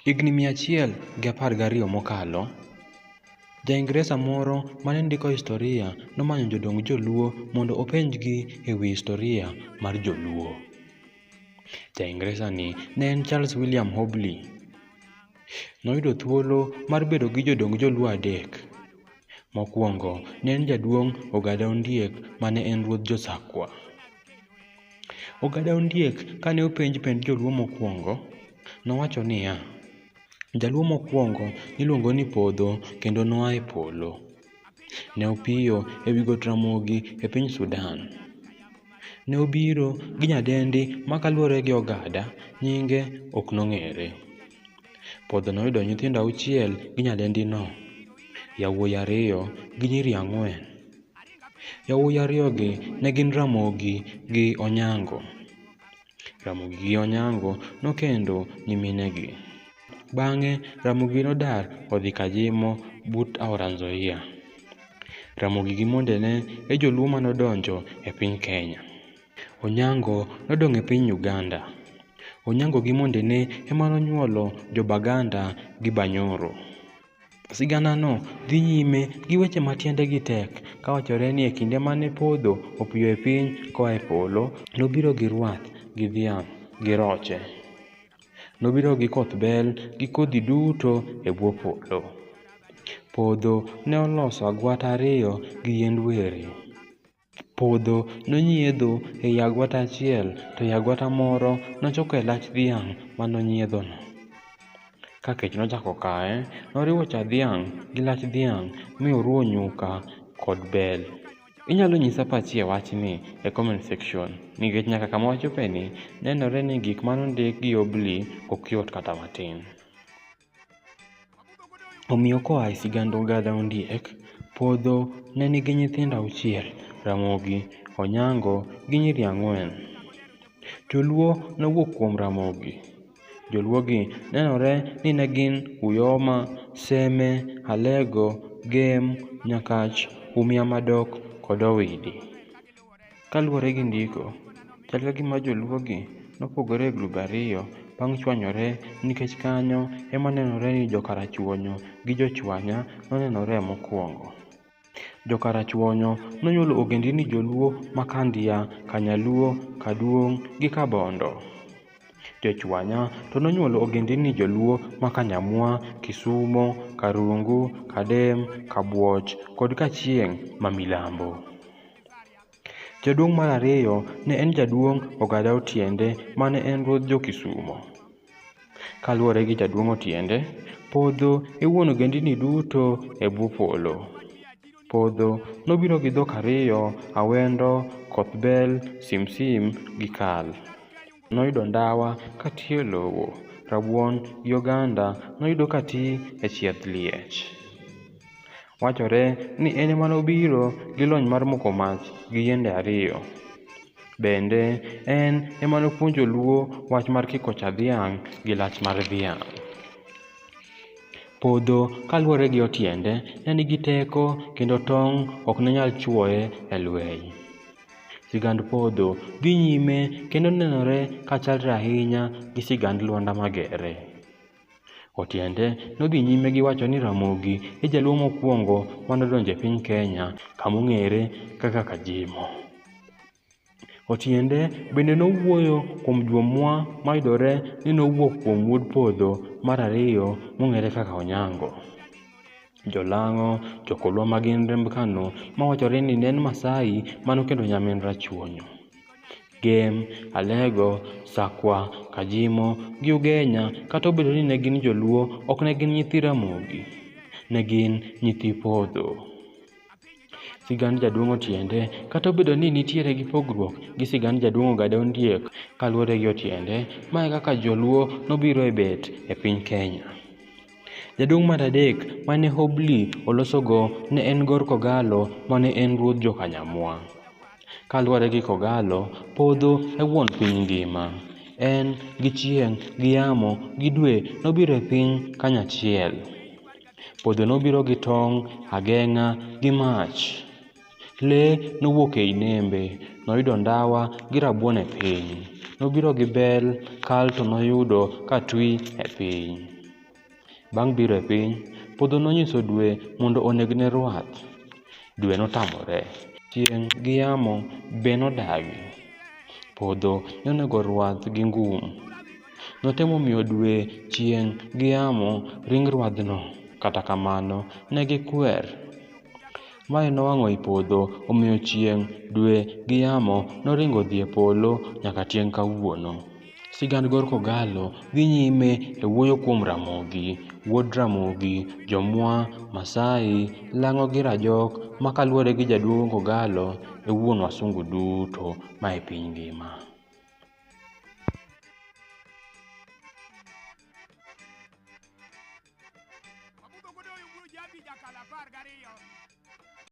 Higni 112 mokalo, Ja-Ingresa moro mane ndiko historia nomanyo jodong Joluo mondo openjgi e wi historia mar Joluo. Ja-Ingresa ni ne en Charles William Hobley. Noyudo thuolo mar bedo gi jodong Joluo 3. Mokwongo ne en Jaduong' Ogada Ondiek mane en ruodh Jo-Sakwa. Ogada Ondiek kane openj penj Joluo mokwongo, nowacho niya, Jaluo mokwongo niluongo ni Podho kendo noa e polo. Ne opiyo e wi got Ramogi e piny Sudan. Ne obiro gi nyadendi ma kaluwore gi ogada nyinge ok nong'ere. Podho noyudo nyithindo 6 gi nyadendino, yawuoyi 2 gi nyiri 4. Yawuoyi 2 ne gin Ramogi gi Onyango. Ramogi gi Onyango nokendo nyiminegi. Bang'e Ramogi nodar odhi Kajimo but aora Nzoia. Ramogi gi mondene e Joluo manodonjo e piny Kenya. Onyango nodong' e piny Uganda. Onyango gi mondene ema nonyuolo Jo-Baganda gi Banyoro. Siganano dhi nyime gi weche matiendegi tek kawachore ni e kinde mane Podho opiyo e piny koa e polo, nobiro gi rwath gi dhiang' gi roche. Nobiro gi koth bel gi kodhi duto e bwo polo. Podho ne oloso agwata 2 gi yiend were. Podho nonyiedho ei agwata achiel to ei agwata moro nochoko e lach dhiang' manonyiedhono. Ka kech nochako kaye, noriwo cha dhiang' gi lach dhiang' mi oruwo nyuka kod bel. Inyalo nyisa pachi e wachni e comment section nikech nyaka kama wachopeni nenore ni gik manondik gi Hobley ok yot kata matin. Omiyo koa e sigand Ogada Ondiek, Podho ne nigi nyithindo 6, Ramogi, Onyango gi nyiri 4. Joluo nowuok kuom Ramogi. Joluogi nenore ni ne gin Uyoma, Seme, Alego, Gem, Nyakach, Umia Madok kod Owidi. Kaluwore gi ndiko, chal ka gima Joluogi nopogore e grube 2 bang' chwanyore nikech kanyo ema nenore ni Jokarachuonyo gi Jochwanya nonenore mokwongo. Jokarachuonyo nonyuolo ogendini Joluo ma Kandia, Kanyaluo, Kaduong' gi Kabondo. Jochwanya to nonyuolo ogendini Joluo ma Kanyamwa, Kisumo, Karungu, Kadem, Kabuoch kod Kachieng' ma Milambo. Jaduong' mar 2 ne en Jaduong' Ogada Otiende mane en ruodh Jo-Kisumo. Kaluwore gi Jaduong' Otiende, Podho e wuon ogendini duto e bwo polo. Podho nobiro gi dhok 2, Awendo, Kothbel, Simsim gi Kal. Noyudo ndawa katiyo e lowo, rabuon gi oganda noyudo kati e chieth liech. Wachore ni en ema nobiro gi lony mar moko mach gi yiende 2. Bende en ema nopuonjo Joluo wach mar kiko cha dhiang' gi lach mar dhiang'. Podho kaluwore gi Otiende ne nigi teko kendo tong' ok ne nyal chwoye e lweny. Sigand Podho dhi nyime kendo nenore kachalre ahinya gi sigand Lwanda Magere. Otiende nodhi nyime gi wacho ni Ramogi e Jaluo mokwongo manodonjo e piny Kenya kamong'ere kaka Kajimo. Otiende bende nowuoyo kuom Juomwa mayudore ni nowuok kuom wuod Podho mar 2 mong'ere kaka Onyango. Jolang'o, jokolwa magin remb Kano mawachore ni ne en Masai manokendo nyamin Rachuonyo. Gem, Alego, Sakwa, Kajimo gi Ugenya kata obedo ni ne gin Joluo ok ne gin nyithi Ramogi, ne gin nyithi Podho. Sigand Jaduong' Otiende kata obedo ni nitiere gi pogruok gi sigand Jaduong' Ogada Ondiek, kaluwore gi Otiende, mae kaka Joluo nobiro e bet e piny Kenya. Jaduong' mar 3 mane Hobley olosogo ne en Gor Kogalo mane en ruodh Jo-Kanyamwa. Kaluwore gi Kogalo, Podho e wuon piny ngima. En gi chieng' gi yamo gi dwe nobiro e piny kanyachiel. Podho nobiro gi tong', ageng'a gi mach. Lee nowuok ei nembe, noyudo ndawa gi rabuon e piny. Nobiro gi bel, kal to noyudo katwi e piny. Bang' biro e piny, podho nonyiso dwe mondo onegne rwath. Dwe notamore. Chieng' gi yamo be nodagi. Podho nonego rwath gi ngum. Notemo miyo dwe, chieng' gi yamo ring rwadhno, kata kamano ne gikwer. Mae nowang'o i podho, omiyo chieng', dwe gi yamo noringo dhi e polo nyaka tieng' kawuono. Sigand Gor Kogallo dhi nyime e wuoyo kuom Ramogi, wuod Ramogi, Jomwa, Masai, Lang'o gi Rajok ma kaluwore gi Jaduong' Kogallo e wuon wasungu duto ma e piny ngima.